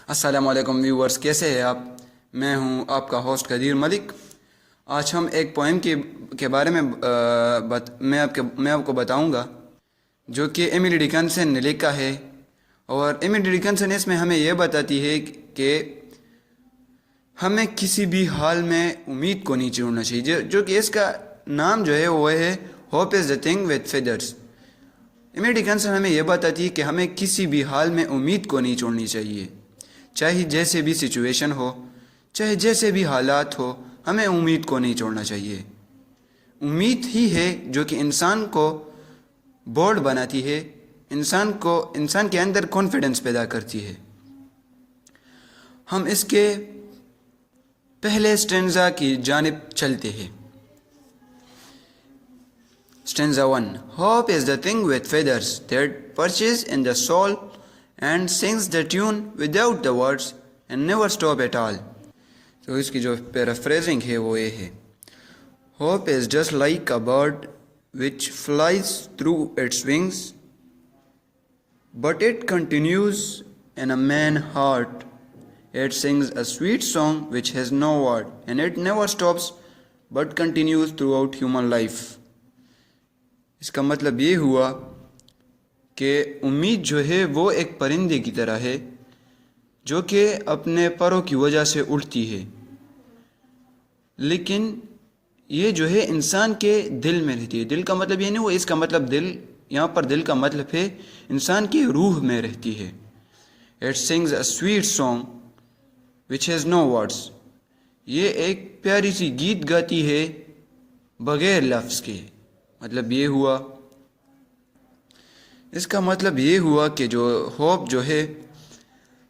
अस्सलामुअलैकुम व्यूवर्स, कैसे हैं आप। मैं हूं आपका होस्ट कदीर मलिक। आज हम एक पोएम के बारे में मैं आपको बताऊंगा, जो कि एमिली डिकन्सन ने लिखा है। और एमिली डिकन्सन इसमें हमें यह बताती है कि हमें किसी भी हाल में उम्मीद को नहीं छोड़ना चाहिए। जो कि इसका नाम जो है वो है hope is the thing with feathers. Emily Dickinson हमें यह बताती है कि हमें किसी भी हाल में उम्मीद को नहीं छोड़नी चाहिए। चाहे जैसे भी सिचुएशन हो, चाहे जैसे भी हालात हो, हमें उम्मीद को नहीं छोड़ना चाहिए। उम्मीद ही है जो कि इंसान को बोल्ड बनाती है, इंसान के अंदर कॉन्फिडेंस पैदा करती है। हम इसके पहले स्टेंजा की जानिब चलते हैं। Stanza 1। Hope is the thing with feathers that perches in the soul and sings the tune without the words and never stop at all। तो इसकी जो पैराफ्रेजिंग है वो ये है, hope is just like a bird which flies through its wings, but it continues in a man's heart. It sings a sweet song which has no word, and it never stops but continues throughout human life। इसका मतलब ये हुआ कि उम्मीद जो है वो एक परिंदे की तरह है जो कि अपने परों की वजह से उड़ती है, लेकिन ये जो है इंसान के दिल में रहती है। दिल का मतलब ये नहीं वो, इसका मतलब दिल, यहाँ पर दिल का मतलब है इंसान की रूह में रहती है। It sings a sweet song which has no words. ये एक प्यारी सी गीत गाती है बगैर लफ्ज़ के। मतलब ये हुआ, इसका मतलब ये हुआ कि जो होप जो है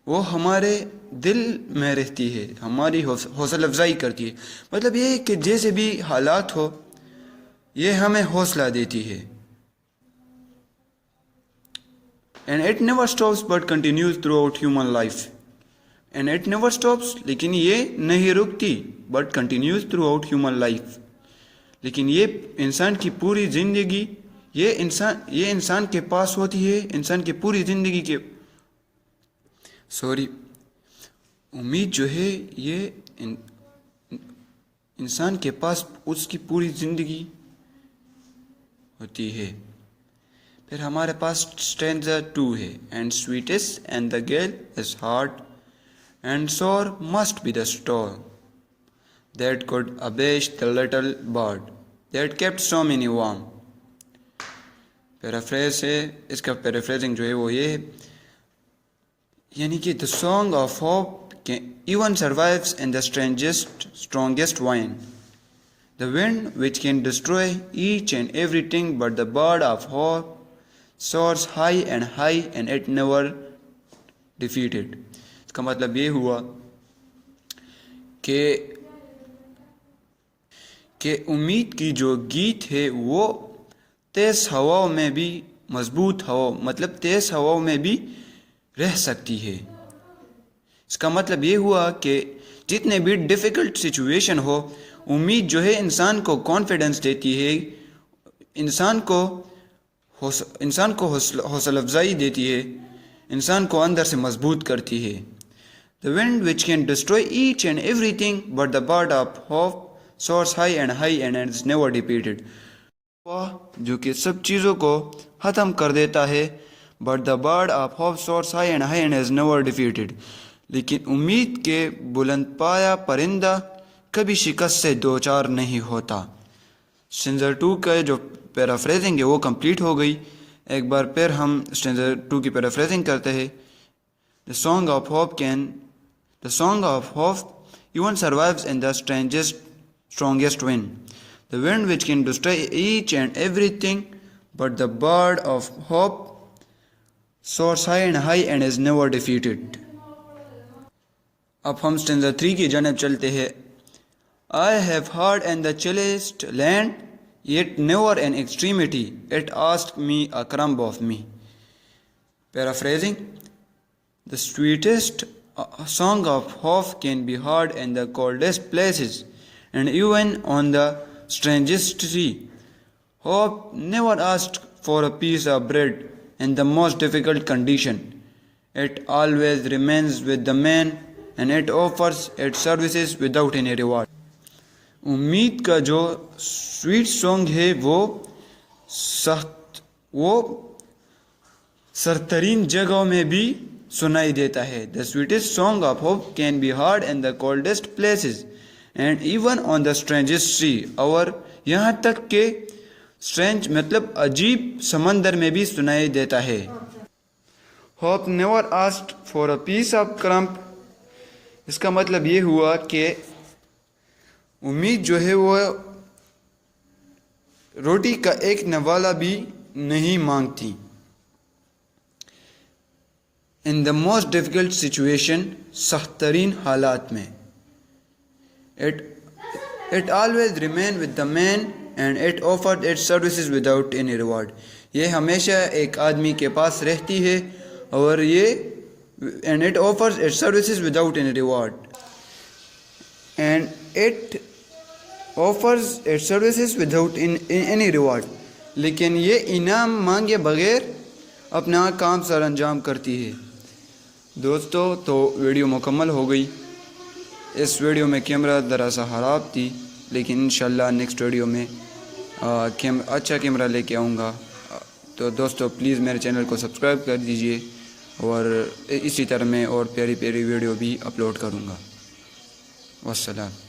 वो हमारे दिल में रहती है, हमारी हौसला अफजाई करती है। मतलब ये कि जैसे भी हालात हो ये हमें हौसला देती है। And it never stops but continues through out human life. And it never stops, लेकिन ये नहीं रुकती, but continues through out human life. लेकिन ये इंसान की पूरी ज़िंदगी, ये इंसान के पास होती है, इंसान की पूरी ज़िंदगी के उम्मीद जो है ये इंसान के पास उसकी पूरी ज़िंदगी होती है। फिर हमारे पास स्टैंजा 2 है। And sweetest and the gale is hard and sore must be the storm that could abash the little bird that kept so many warm. Paraphrase है, इसका पैराफ्रेजिंग जो है वो ये है, यानी कि the song of hope even survives in the strongest wind, the wind which can destroy each and everything, but the bird of hope soars high and high and it never defeated। इसका मतलब ये हुआ कि उम्मीद की जो गीत है वो तेज़ हवाओं में भी, मजबूत हवा मतलब तेज़ हवाओं में भी रह सकती है। इसका मतलब ये हुआ कि जितने भी डिफ़िकल्ट सिचुएशन हो, उम्मीद जो है इंसान को कॉन्फिडेंस देती है, इंसान को हौसला अफजाई देती है, इंसान को अंदर से मजबूत करती है। The wind which can destroy each and everything but the bird of hope soars high and is never defeated. जो कि सब चीज़ों को ख़त्म कर देता है, but the bird of hope soars high and is never defeated. लेकिन उम्मीद के बुलंद पाया परिंदा कभी शिकस्त से दो चार नहीं होता। स्टेंजा 2 का जो पैराफ्रेजिंग है वो कंप्लीट हो गई। एक बार फिर हम स्टेंजा 2 की पैराफ्रेजिंग करते हैं। The song of hope even survives in the strongest wind, the wind which can destroy each and everything but the bird of hope soars high and is never defeated. अब हम stanza 3 की जानिब चलते हैं। I have heard in the chillest land yet never in extremity it asked me a crumb of me. Paraphrasing, the sweetest song of hope can be heard in the coldest places and even on the strangest sea. Hope never asked for a piece of bread in the most difficult condition. it always remains with the man and it offers its services without any reward. उम्मीद का जो sweet song है वो सरतरीन जगहों में भी सुनाई देता है. The sweetest song of hope can be heard in the coldest places and even on the strangest sea. और यहाँ तक के स्ट्रेंज मतलब अजीब समंदर में भी सुनाई देता है. Hope never asked for a piece of crumb. इसका मतलब ये हुआ कि उम्मीद जो है वो रोटी का एक नवाला भी नहीं मांगती. In the most difficult situation, सख्तरीन हालात में, it always remain with the man and it offered its services without any reward. ये हमेशा एक आदमी के पास रहती है और ये and it offers it's services without any reward and it offers it's services without any reward. लेकिन ये इनाम मांगे बगैर अपना काम सर अंजाम करती है. दोस्तों, तो वीडियो मुकम्मल हो गई. इस वीडियो में कैमरा ज़रा सा ख़राब थी, लेकिन इंशाल्लाह नेक्स्ट वीडियो में अच्छा कैमरा लेके आऊँगा. तो दोस्तों प्लीज़ मेरे चैनल को सब्सक्राइब कर दीजिए और इसी तरह मैं और प्यारी प्यारी वीडियो भी अपलोड करूँगा. वस्सलाम.